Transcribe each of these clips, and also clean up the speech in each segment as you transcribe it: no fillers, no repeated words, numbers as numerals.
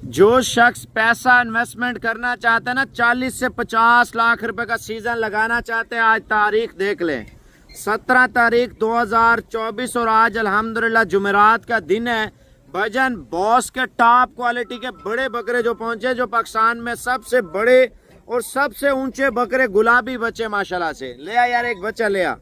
जो शख्स पैसा इन्वेस्टमेंट करना चाहता है ना, 40 से 50 लाख रुपए का सीजन लगाना चाहते हैं, आज तारीख देख लें 17 तारीख 2024 और आज अल्हम्दुलिल्लाह जुमेरात का दिन है। भजन बॉस के टॉप क्वालिटी के बड़े बकरे जो पहुंचे, जो पाकिस्तान में सबसे बड़े और सबसे ऊंचे बकरे गुलाबी बच्चे माशाल्लाह से। ले आ यार, एक बच्चा ले आ।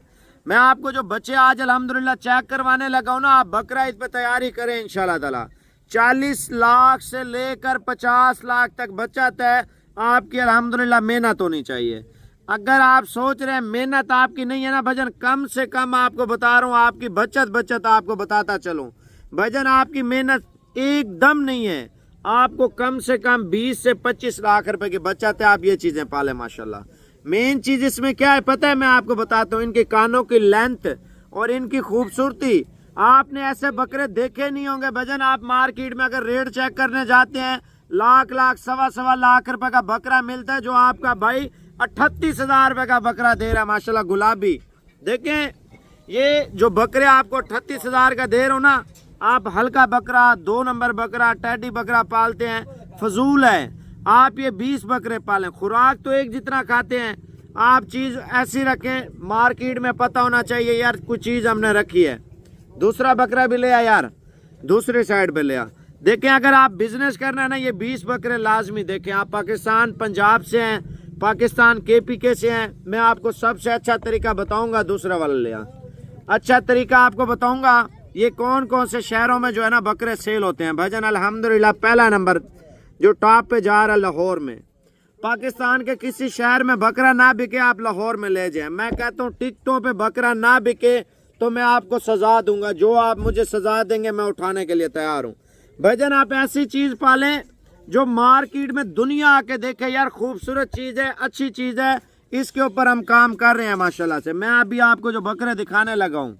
मैं आपको जो बच्चे आज अल्हम्दुलिल्लाह चेक करवाने लगा हूं ना, आप बकरा इस पर तैयारी करें इंशाल्लाह ताला। 40 लाख से लेकर 50 लाख तक बच्चा तय। आपकी अल्हम्दुलिल्लाह मेहनत होनी चाहिए। अगर आप सोच रहे हैं मेहनत आपकी नहीं है ना भजन, कम से कम आपको बता रहा हूँ, आपकी बचत आपको बताता चलूं भजन, आपकी मेहनत एकदम नहीं है। आपको कम से कम 20 से 25 लाख रुपए की बचत है। आप ये चीजें पाले माशाल्लाह। मेन चीज इसमें क्या है पता है, मैं आपको बताता हूँ, इनके कानों की लेंथ और इनकी खूबसूरती। आपने ऐसे बकरे देखे नहीं होंगे भजन। आप मार्केट में अगर रेट चेक करने जाते हैं, लाख सवा लाख रुपए का बकरा मिलता है, जो आपका भाई 38,000 रुपए का बकरा दे रहा है माशाल्लाह गुलाबी। देखें ये जो बकरे आपको 38,000 का दे रहे हो ना, आप हल्का बकरा, 2 नंबर बकरा, टैडी बकरा पालते हैं, फजूल है। आप ये 20 बकरे पालें, खुराक तो एक जितना खाते हैं। आप चीज ऐसी रखें, मार्केट में पता होना चाहिए यार कुछ चीज हमने रखी है। दूसरा बकरा भी ले आ यार, दूसरी साइड पे ले आ। देखें अगर आप बिजनेस करना है ना, ये 20 बकरे लाजमी देखें। आप पाकिस्तान पंजाब से हैं, पाकिस्तान KPK से हैं, मैं आपको सबसे अच्छा तरीका बताऊंगा। दूसरा वाला ले आ। अच्छा तरीका आपको बताऊंगा, ये कौन कौन से शहरों में जो है ना बकरे सेल होते हैं भजन। अल्हम्दुलिल्लाह पहला नंबर जो टॉप पे जा रहा है लाहौर में। पाकिस्तान के किसी शहर में बकरा ना बिके, आप लाहौर में ले जाए। मैं कहता हूँ टिकटों पे बकरा ना बिके तो मैं आपको सजा दूंगा। जो आप मुझे सजा देंगे मैं उठाने के लिए तैयार हूँ भजन। आप ऐसी चीज पालें जो मार्केट में दुनिया आके देखे यार खूबसूरत चीज है, अच्छी चीज है, इसके ऊपर हम काम कर रहे हैं माशाल्लाह से। मैं अभी आपको जो बकरे दिखाने लगा हूँ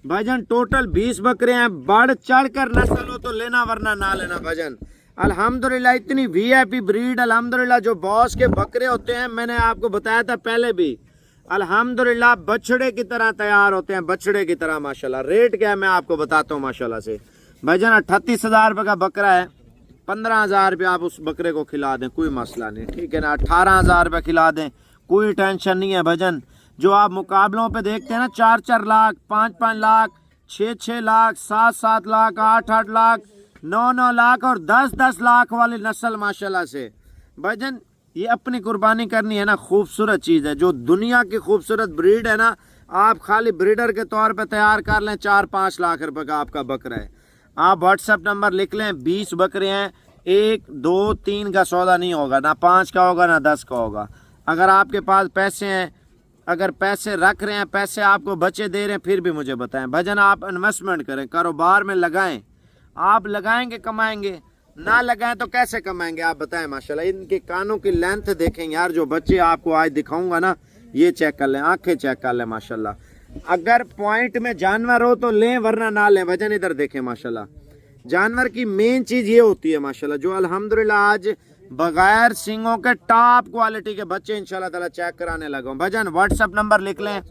भजन, टोटल 20 बकरे हैं। बढ़ चढ़ कर नस्ल हो तो लेना वरना ना लेना भजन। अल्हम्दुलिल्लाह इतनी VIP ब्रीड, अल्हम्दुलिल्लाह जो बॉस के बकरे होते हैं, मैंने आपको बताया था पहले भी, अल्हम्दुलिल्लाह बछड़े की तरह तैयार होते हैं, बछड़े की तरह माशाल्लाह। रेट क्या है मैं आपको बताता हूँ माशाल्लाह से भजन। 38,000 रुपये का बकरा है, 15,000 रुपये आप उस बकरे को खिला दें, कोई मसला नहीं, ठीक है ना। 18,000 रुपये खिला दें, कोई टेंशन नहीं है भजन। जो आप मुकाबलों पे देखते हैं ना, 4-4 लाख, 5-5 लाख, 6-6 लाख, 7-7 लाख, 8-8 लाख, 9-9 लाख और 10-10 लाख वाली नस्ल माशाल्लाह से भजन। ये अपनी कुर्बानी करनी है ना, खूबसूरत चीज़ है, जो दुनिया की खूबसूरत ब्रीड है ना, आप खाली ब्रीडर के तौर पे तैयार कर लें, 4-5 लाख रुपए का आपका बकरा है। आप व्हाट्सएप नंबर लिख लें, 20 बकरे हैं, 1, 2, 3 का सौदा नहीं होगा, ना 5 का होगा ना 10 का होगा। अगर आपके पास पैसे हैं, अगर पैसे रख रहे हैं, पैसे आपको बचे दे रहे हैं, फिर भी मुझे बताएं भजन। आप इन्वेस्टमेंट करें, कारोबार में लगाएं। आप लगाएंगे कमाएंगे, ना लगाएं तो कैसे कमाएंगे आप बताएं माशाल्लाह। इनके कानों की लेंथ देखें यार, जो बच्चे आपको आज दिखाऊंगा ना, ये चेक कर लें, आंखें चेक कर लें माशाल्लाह। अगर पॉइंट में जानवर हो तो लें वरना ना लें भजन। इधर देखें माशाल्लाह, जानवर की मेन चीज ये होती है माशाल्लाह, जो अल्हम्दुलिल्लाह आज बगैर सींगों के टॉप क्वालिटी के बच्चे इंशाल्लाह ताला चेक कराने लगा हूं भजन। व्हाट्सएप नंबर लिख लें।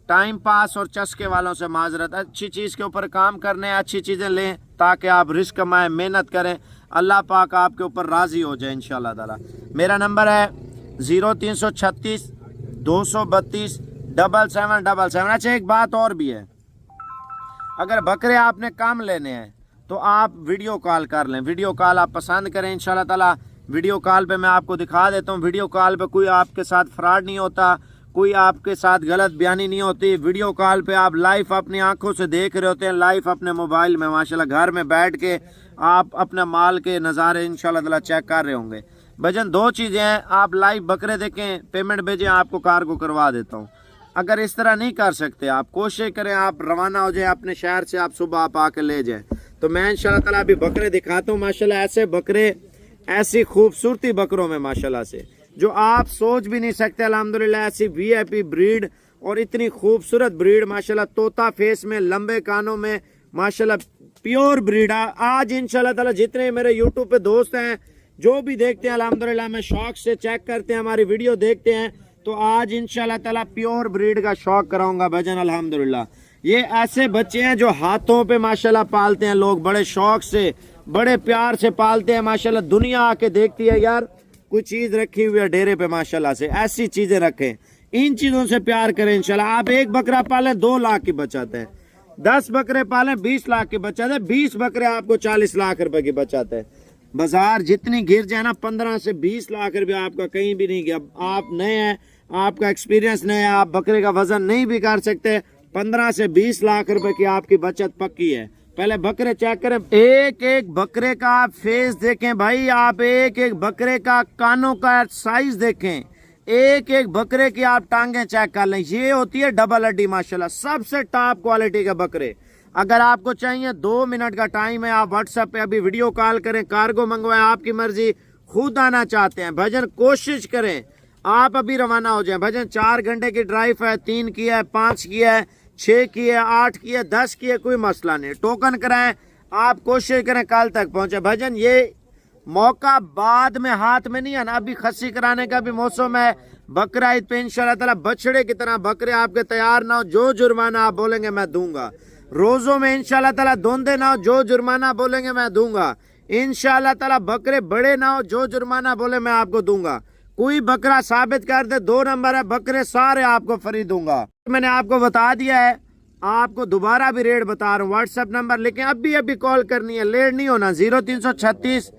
टाइम पास और चस्के वालों से माजरत, अच्छी चीज़ के ऊपर काम करने, अच्छी चीज़ें लें ताकि आप रिस्क कमाएं, मेहनत करें, अल्लाह पाक आपके ऊपर राज़ी हो जाए इंशाल्लाह ताला। मेरा नंबर है 0336 232 7777। अच्छा एक बात और भी है, अगर बकरे आपने कम लेने हैं तो आप वीडियो कॉल कर लें। वीडियो कॉल आप पसंद करें इंशाल्लाह ताला। वीडियो कॉल पे मैं आपको दिखा देता हूँ। वीडियो कॉल पे कोई आपके साथ फ्रॉड नहीं होता, कोई आपके साथ गलत बयानी नहीं होती। वीडियो कॉल पे आप लाइव अपनी आंखों से देख रहे होते हैं, लाइव अपने मोबाइल में माशाल्लाह, घर में बैठ के आप अपने माल के नज़ारे इंशाल्लाह ताला चेक कर रहे होंगे भजन। 2 चीज़ें हैं, आप लाइव बकरे देखें, पेमेंट भेजें, आपको कार को करवा देता हूँ। अगर इस तरह नहीं कर सकते, आप कोशिश करें, आप रवाना हो जाए अपने शहर से, आप सुबह आप आके ले जाएं, तो मैं इंशाल्लाह ताला अभी बकरे दिखाता हूँ माशाल्लाह। ऐसे बकरे, ऐसी खूबसूरती बकरों में माशाल्लाह से जो आप सोच भी नहीं सकते अल्हम्दुलिल्लाह। ऐसी VIP ब्रीड और इतनी खूबसूरत ब्रीड माशाल्लाह, तोता फेस में, लंबे कानों में माशाल्लाह, प्योर ब्रीड। आज इंशाल्लाह ताला जितने मेरे यूट्यूब पे दोस्त हैं, जो भी देखते हैं अल्हम्दुलिल्लाह, मैं शौक से चेक करते हैं, हमारी वीडियो देखते हैं, तो आज इंशाल्लाह ताला प्योर ब्रीड का शौक कराऊंगा भजन अल्हम्दुलिल्लाह। ये ऐसे बच्चे हैं जो हाथों पे माशाल्लाह पालते हैं लोग बड़े शौक से, बड़े प्यार से पालते हैं माशाल्लाह। दुनिया आके देखती है यार कोई चीज रखी हुई है डेरे पे माशाल्लाह से, ऐसी चीजें रखें, इन चीजों से प्यार करें इंशाल्लाह। आप एक बकरा पालें 2 लाख की बचत है, 10 बकरे पालें 20 लाख की बचत है, 20 बकरे आपको 40 लाख रुपए की बचत है। बाजार जितनी गिर जाए ना 15 से 20 लाख रुपए आपका कहीं भी नहीं गया। आप नए हैं, आपका एक्सपीरियंस नहीं है, आप बकरे का वजन नहीं भी कर सकते, 15 से 20 लाख रुपए की आपकी बचत पक्की है। पहले बकरे चेक करें, एक एक बकरे का आप फेस देखें भाई, आप एक एक बकरे का कानों का साइज देखें, एक एक बकरे की आप टांगे चेक कर लें। ये होती है डबल हड्डी माशाल्लाह, सबसे टॉप क्वालिटी के बकरे। अगर आपको चाहिए 2 मिनट का टाइम है, आप व्हाट्सएप पे अभी वीडियो कॉल करें, कार्गो मंगवाएं, आपकी मर्जी। खुद आना चाहते हैं भजन, कोशिश करें आप अभी रवाना हो जाएं। भजन 4 घंटे की ड्राइव है, 3 की है, 5 की है, 6 की है, 8 की है, 10 की है, कोई मसला नहीं। टोकन कराएं, आप कोशिश करें कल तक पहुंचे। भजन ये मौका बाद में हाथ में नहीं है ना, अभी खस्सी कराने का भी मौसम है। बकरा ईद पे इंशाल्लाह ताला बछड़े की तरह बकरे आपके तैयार ना हो, जो जुर्माना आप बोलेंगे मैं दूंगा। रोजों में इंशाल्लाह ताला धोंदे ना हो, जो जुर्माना बोलेंगे मैं दूंगा। इंशाल्लाह ताला बकरे बड़े ना हो, जो जुर्माना बोले मैं आपको दूंगा। कोई बकरा साबित कर दे 2 नंबर है, बकरे सारे आपको फ्री दूंगा। मैंने आपको बता दिया है, आपको दोबारा भी रेट बता रहा हूँ। व्हाट्सएप नंबर लेकिन अभी कॉल करनी है, लेट नहीं होना। 0336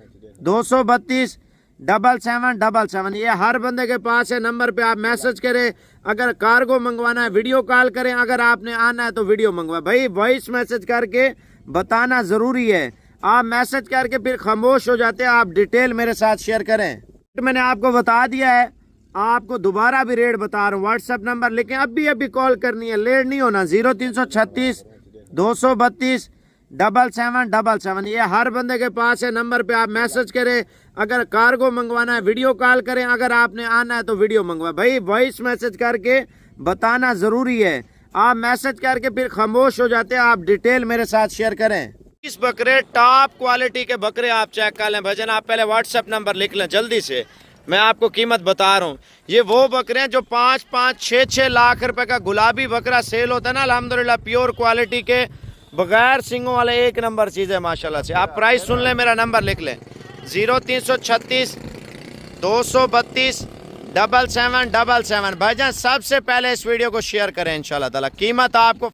232 7777, ये हर बंदे के पास है। नंबर पे आप मैसेज करें। अगर कार्गो मंगवाना है वीडियो कॉल करें, अगर आपने आना है तो वीडियो मंगवाए। भाई वॉइस मैसेज करके बताना जरूरी है, आप मैसेज करके फिर खामोश हो जाते हैं। आप डिटेल मेरे साथ शेयर करें। मैंने आपको बता दिया है, आपको दोबारा भी रेट बता रहा हूँ। व्हाट्सएप नंबर लेकिन अभी कॉल करनी है, लेट नहीं होना। 0336 232 7777, ये हर बंदे के पास है। नंबर पे आप मैसेज करें। अगर कार्गो मंगवाना है वीडियो कॉल करें, अगर आपने आना है तो वीडियो मंगवाए। भाई वॉइस मैसेज करके बताना जरूरी है, आप मैसेज करके फिर खामोश हो जाते हैं। आप डिटेल मेरे साथ शेयर करें। इस बकरे टॉप क्वालिटी के बकरे आप चेक कर लें। भजन आप पहले व्हाट्सएप नंबर लिख लें जल्दी से, मैं आपको कीमत बता रहा हूँ। ये वो बकरे हैं जो 5-5, 6-6 लाख रुपए का गुलाबी बकरा सेल होता है ना, अल्हम्दुलिल्लाह प्योर क्वालिटी के बगैर सिंगों वाले एक नंबर चीज़ है माशाल्लाह से। आप प्राइस सुन लें, मेरा नंबर लिख लें 0336 232 7777। भाईजान सबसे पहले इस वीडियो को शेयर करें इंशाल्लाह ताला। कीमत आपको